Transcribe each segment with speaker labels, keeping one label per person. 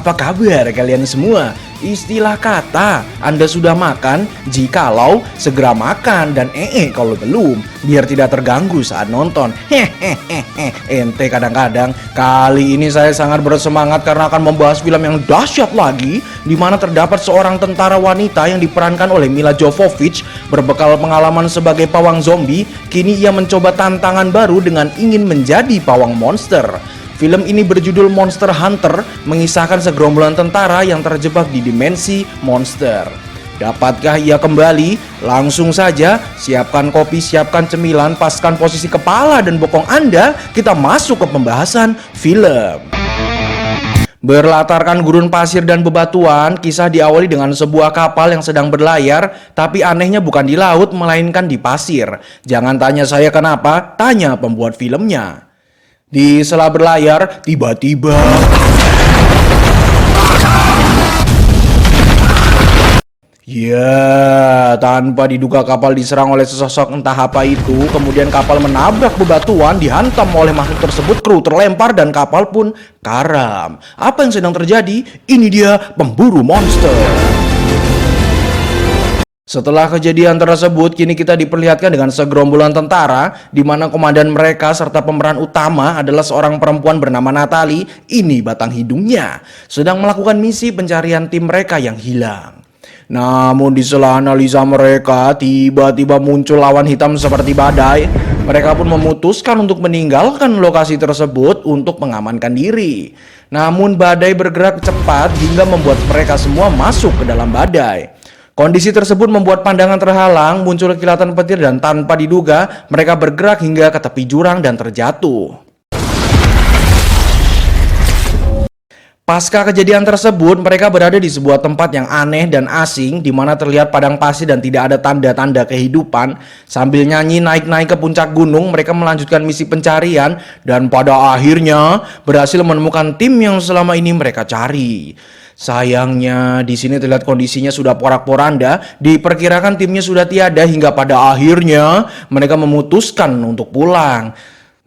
Speaker 1: Apa kabar kalian semua? Istilah kata, Anda sudah makan? Jikalau, segera makan, dan kalau belum, biar tidak terganggu saat nonton. Ente kadang-kadang. Kali ini saya sangat bersemangat karena akan membahas film yang dahsyat lagi, di mana terdapat seorang tentara wanita yang diperankan oleh Milla Jovovich. Berbekal pengalaman sebagai pawang zombie, kini ia mencoba tantangan baru dengan ingin menjadi pawang monster. Film ini berjudul Monster Hunter, mengisahkan segerombolan tentara yang terjebak di dimensi monster. Dapatkah ia kembali? Langsung saja, siapkan kopi, siapkan cemilan, paskan posisi kepala dan bokong Anda, kita masuk ke pembahasan film. Berlatarkan gurun pasir dan bebatuan, kisah diawali dengan sebuah kapal yang sedang berlayar, tapi anehnya bukan di laut, melainkan di pasir. Jangan tanya saya kenapa, tanya pembuat filmnya. Di sela berlayar, tiba-tiba tanpa diduga kapal diserang oleh sesosok entah apa itu. Kemudian kapal menabrak bebatuan, dihantam oleh makhluk tersebut, kru terlempar dan kapal pun karam. Apa yang sedang terjadi? Ini dia pemburu monster. Setelah kejadian tersebut, kini kita diperlihatkan dengan segerombolan tentara, di mana komandan mereka serta pemeran utama adalah seorang perempuan bernama Natalie, ini batang hidungnya, sedang melakukan misi pencarian tim mereka yang hilang. Namun di sela analisa mereka, tiba-tiba muncul lawan hitam seperti badai. Mereka pun memutuskan untuk meninggalkan lokasi tersebut untuk mengamankan diri. Namun badai bergerak cepat hingga membuat mereka semua masuk ke dalam badai. Kondisi tersebut membuat pandangan terhalang, muncul kilatan petir dan tanpa diduga mereka bergerak hingga ke tepi jurang dan terjatuh. Pasca kejadian tersebut, mereka berada di sebuah tempat yang aneh dan asing, di mana terlihat padang pasir dan tidak ada tanda-tanda kehidupan. Sambil nyanyi naik-naik ke puncak gunung, mereka melanjutkan misi pencarian dan pada akhirnya berhasil menemukan tim yang selama ini mereka cari. Sayangnya di sini terlihat kondisinya sudah porak-poranda, diperkirakan timnya sudah tiada hingga pada akhirnya mereka memutuskan untuk pulang.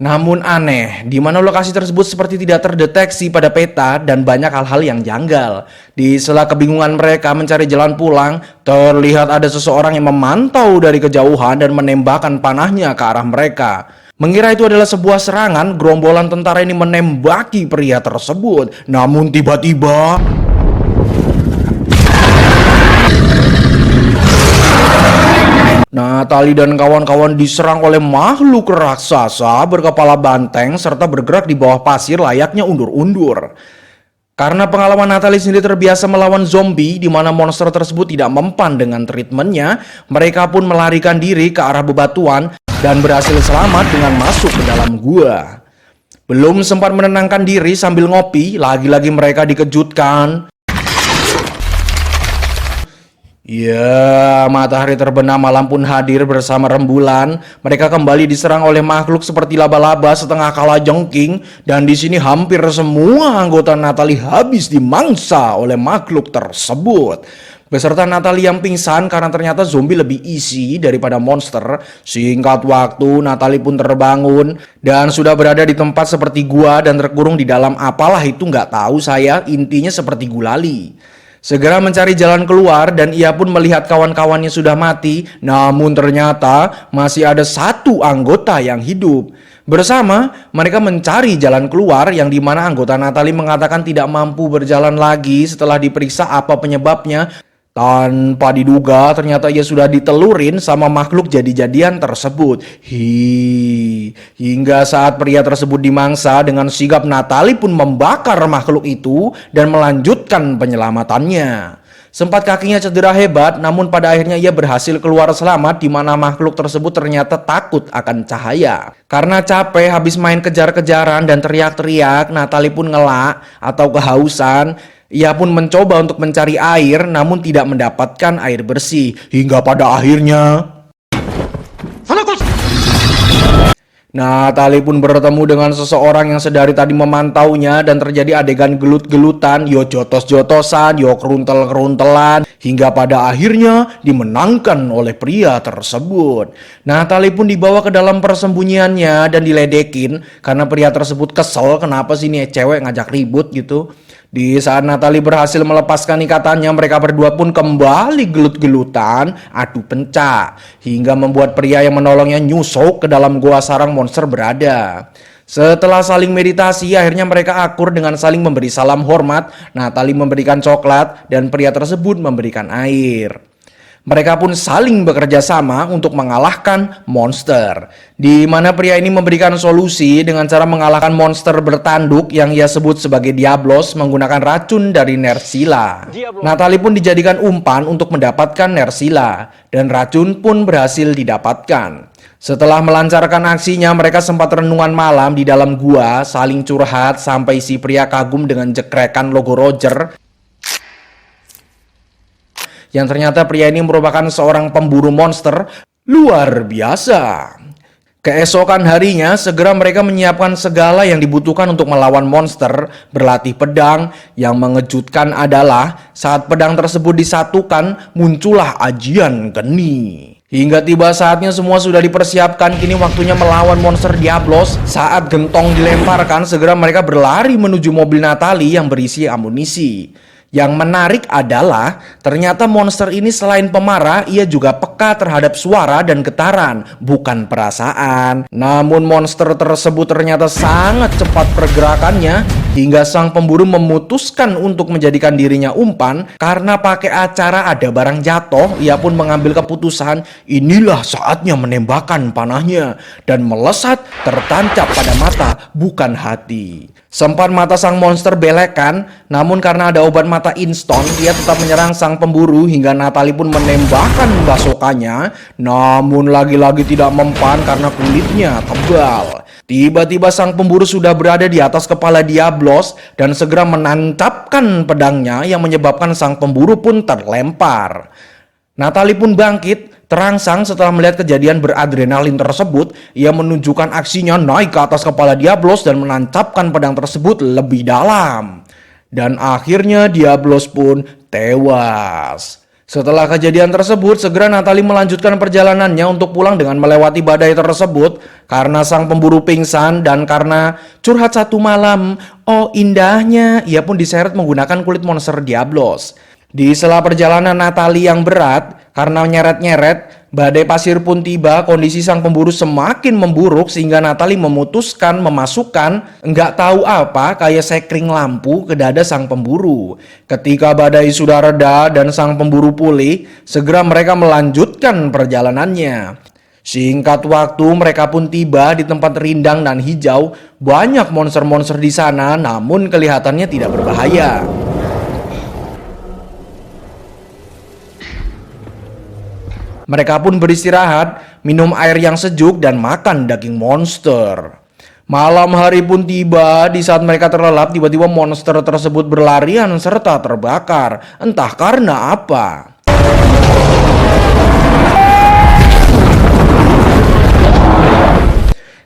Speaker 1: Namun aneh, di mana lokasi tersebut seperti tidak terdeteksi pada peta dan banyak hal-hal yang janggal. Di sela kebingungan mereka mencari jalan pulang, terlihat ada seseorang yang memantau dari kejauhan dan menembakkan panahnya ke arah mereka. Mengira itu adalah sebuah serangan, gerombolan tentara ini menembaki pria tersebut. Namun tiba-tiba Natalie dan kawan-kawan diserang oleh makhluk raksasa berkepala banteng serta bergerak di bawah pasir layaknya undur-undur. Karena pengalaman Natalie sendiri terbiasa melawan zombie, di mana monster tersebut tidak mempan dengan treatmentnya, mereka pun melarikan diri ke arah bebatuan dan berhasil selamat dengan masuk ke dalam gua. Belum sempat menenangkan diri sambil ngopi, lagi-lagi mereka dikejutkan. Matahari terbenam, malam pun hadir bersama rembulan. Mereka kembali diserang oleh makhluk seperti laba-laba setengah kalajengking, dan di sini hampir semua anggota Natalie habis dimangsa oleh makhluk tersebut. Beserta Natalie yang pingsan karena ternyata zombie lebih easy daripada monster. Singkat waktu, Natalie pun terbangun dan sudah berada di tempat seperti gua dan terkurung di dalam apalah itu nggak tahu saya, intinya seperti gulali. Segera mencari jalan keluar dan ia pun melihat kawan-kawannya sudah mati, namun ternyata masih ada satu anggota yang hidup. Bersama, mereka mencari jalan keluar yang dimana anggota Natalie mengatakan tidak mampu berjalan lagi setelah diperiksa apa penyebabnya. Tanpa diduga ternyata ia sudah ditelurin sama makhluk jadi-jadian tersebut. Hingga saat pria tersebut dimangsa, dengan sigap Natalie pun membakar makhluk itu dan melanjutkan penyelamatannya. Sempat kakinya cedera hebat, namun pada akhirnya ia berhasil keluar selamat, di mana makhluk tersebut ternyata takut akan cahaya. Karena capek habis main kejar-kejaran dan teriak-teriak, Natalie pun ngelak atau kehausan. Ia pun mencoba untuk mencari air, namun tidak mendapatkan air bersih. Hingga pada akhirnya Natalie pun bertemu dengan seseorang yang sedari tadi memantaunya dan terjadi adegan gelut-gelutan, yo jotos-jotosan, yo keruntel-keruntelan, hingga pada akhirnya dimenangkan oleh pria tersebut. Natalie pun dibawa ke dalam persembunyiannya dan diledekin karena pria tersebut kesel kenapa sih nih cewek ngajak ribut gitu. Di saat Natalie berhasil melepaskan ikatannya, mereka berdua pun kembali gelut-gelutan, adu pencak, hingga membuat pria yang menolongnya nyusuk ke dalam gua sarang monster berada. Setelah saling meditasi, akhirnya mereka akur dengan saling memberi salam hormat. Natalie memberikan coklat dan pria tersebut memberikan air. Mereka pun saling bekerja sama untuk mengalahkan monster, di mana pria ini memberikan solusi dengan cara mengalahkan monster bertanduk yang ia sebut sebagai Diablos menggunakan racun dari Nersila. Natalie pun dijadikan umpan untuk mendapatkan Nersila, dan racun pun berhasil didapatkan. Setelah melancarkan aksinya, mereka sempat renungan malam di dalam gua, saling curhat sampai si pria kagum dengan jekrekan logo Roger, yang ternyata pria ini merupakan seorang pemburu monster luar biasa. Keesokan harinya, segera mereka menyiapkan segala yang dibutuhkan untuk melawan monster, berlatih pedang. Yang mengejutkan adalah saat pedang tersebut disatukan, muncullah ajian geni. Hingga tiba saatnya semua sudah dipersiapkan, kini waktunya melawan monster Diablos. Saat gentong dilemparkan, segera mereka berlari menuju mobil Natalie yang berisi amunisi. Yang menarik adalah ternyata monster ini selain pemarah, ia juga peka terhadap suara dan getaran, bukan perasaan. Namun monster tersebut ternyata sangat cepat pergerakannya, hingga sang pemburu memutuskan untuk menjadikan dirinya umpan. Karena pakai acara ada barang jatuh, ia pun mengambil keputusan, inilah saatnya menembakkan panahnya, dan melesat tertancap pada mata, bukan hati. Sempat mata sang monster belekan, namun karena ada obat mata instan, ia tetap menyerang sang pemburu hingga Natalie pun menembakkan basokannya, namun lagi-lagi tidak mempan karena kulitnya tebal. Tiba-tiba sang pemburu sudah berada di atas kepala Diablos dan segera menancapkan pedangnya yang menyebabkan sang pemburu pun terlempar. Natalie pun bangkit, terangsang setelah melihat kejadian beradrenalin tersebut. Ia menunjukkan aksinya naik ke atas kepala Diablos dan menancapkan pedang tersebut lebih dalam. Dan akhirnya Diablos pun tewas. Setelah kejadian tersebut, segera Natalie melanjutkan perjalanannya untuk pulang dengan melewati badai tersebut. Karena sang pemburu pingsan dan karena curhat satu malam, oh indahnya, ia pun diseret menggunakan kulit monster Diablos. Di sela perjalanan Natalie yang berat, karena nyeret-nyeret, badai pasir pun tiba. Kondisi sang pemburu semakin memburuk sehingga Natalie memutuskan memasukkan nggak tahu apa kayak sekring lampu ke dada sang pemburu. Ketika badai sudah reda dan sang pemburu pulih, segera mereka melanjutkan perjalanannya. Singkat waktu mereka pun tiba di tempat rindang dan hijau. Banyak monster-monster di sana, namun kelihatannya tidak berbahaya. Mereka pun beristirahat, minum air yang sejuk dan makan daging monster. Malam hari pun tiba. Di saat mereka terlelap, tiba-tiba monster tersebut berlarian serta terbakar. Entah karena apa.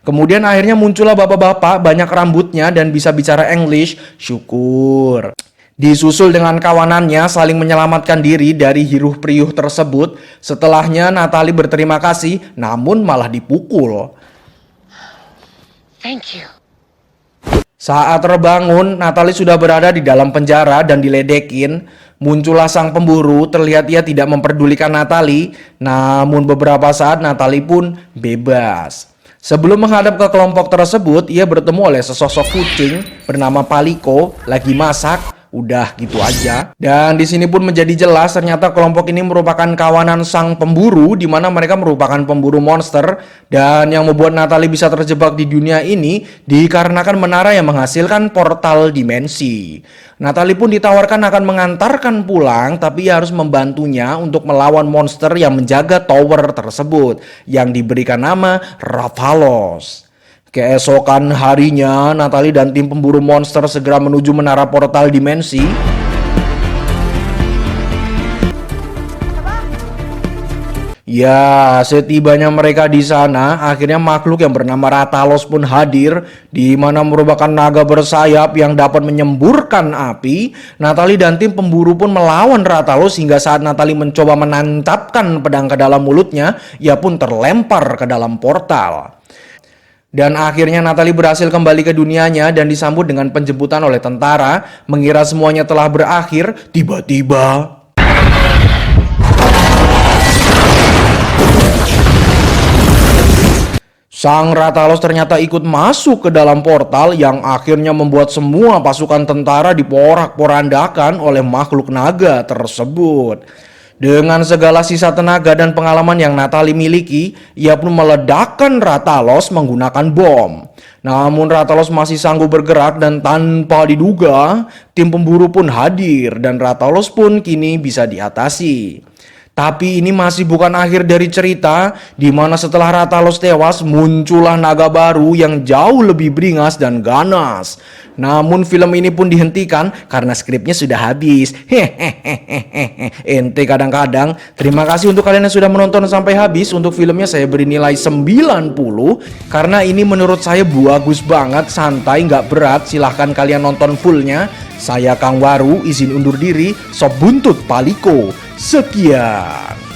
Speaker 1: Kemudian akhirnya muncullah bapak-bapak, banyak rambutnya dan bisa bicara English. Syukur. Disusul dengan kawanannya saling menyelamatkan diri dari hiruh-priuh tersebut. Setelahnya Natalie berterima kasih, namun malah dipukul.
Speaker 2: Thank you.
Speaker 1: Saat terbangun, Natalie sudah berada di dalam penjara dan diledekin. Muncullah sang pemburu, terlihat ia tidak memperdulikan Natalie. Namun beberapa saat Natalie pun bebas. Sebelum menghadap ke kelompok tersebut, ia bertemu oleh sesosok kucing bernama Paliko lagi masak. Udah gitu aja. Dan di sini pun menjadi jelas ternyata kelompok ini merupakan kawanan sang pemburu, di mana mereka merupakan pemburu monster. Dan yang membuat Natalie bisa terjebak di dunia ini dikarenakan menara yang menghasilkan portal dimensi. Natalie pun ditawarkan akan mengantarkan pulang, tapi ia harus membantunya untuk melawan monster yang menjaga tower tersebut yang diberikan nama Rathalos. Keesokan harinya, Natalie dan tim pemburu monster segera menuju menara portal dimensi. Ya, setibanya mereka di sana, akhirnya makhluk yang bernama Rathalos pun hadir, di mana merupakan naga bersayap yang dapat menyemburkan api. Natalie dan tim pemburu pun melawan Rathalos hingga saat Natalie mencoba menancapkan pedang ke dalam mulutnya, ia pun terlempar ke dalam portal. Dan akhirnya Natalie berhasil kembali ke dunianya dan disambut dengan penjemputan oleh tentara. Mengira semuanya telah berakhir, tiba-tiba Sang Rathalos ternyata ikut masuk ke dalam portal yang akhirnya membuat semua pasukan tentara diporak-porandakan oleh makhluk naga tersebut. Dengan segala sisa tenaga dan pengalaman yang Natalie miliki, ia pun meledakkan Rathalos menggunakan bom. Namun Rathalos masih sanggup bergerak dan tanpa diduga, tim pemburu pun hadir dan Rathalos pun kini bisa diatasi. Tapi ini masih bukan akhir dari cerita, di mana setelah Rathalos tewas muncullah naga baru yang jauh lebih beringas dan ganas. Namun film ini pun dihentikan karena skripnya sudah habis. Hehehe, ente kadang-kadang. Terima kasih untuk kalian yang sudah menonton sampai habis. Untuk filmnya saya beri nilai 90 karena ini menurut saya bagus banget, santai, nggak berat. Silahkan kalian nonton fullnya. Saya Kang Waru izin undur diri. Sop buntut paliko. Sekian.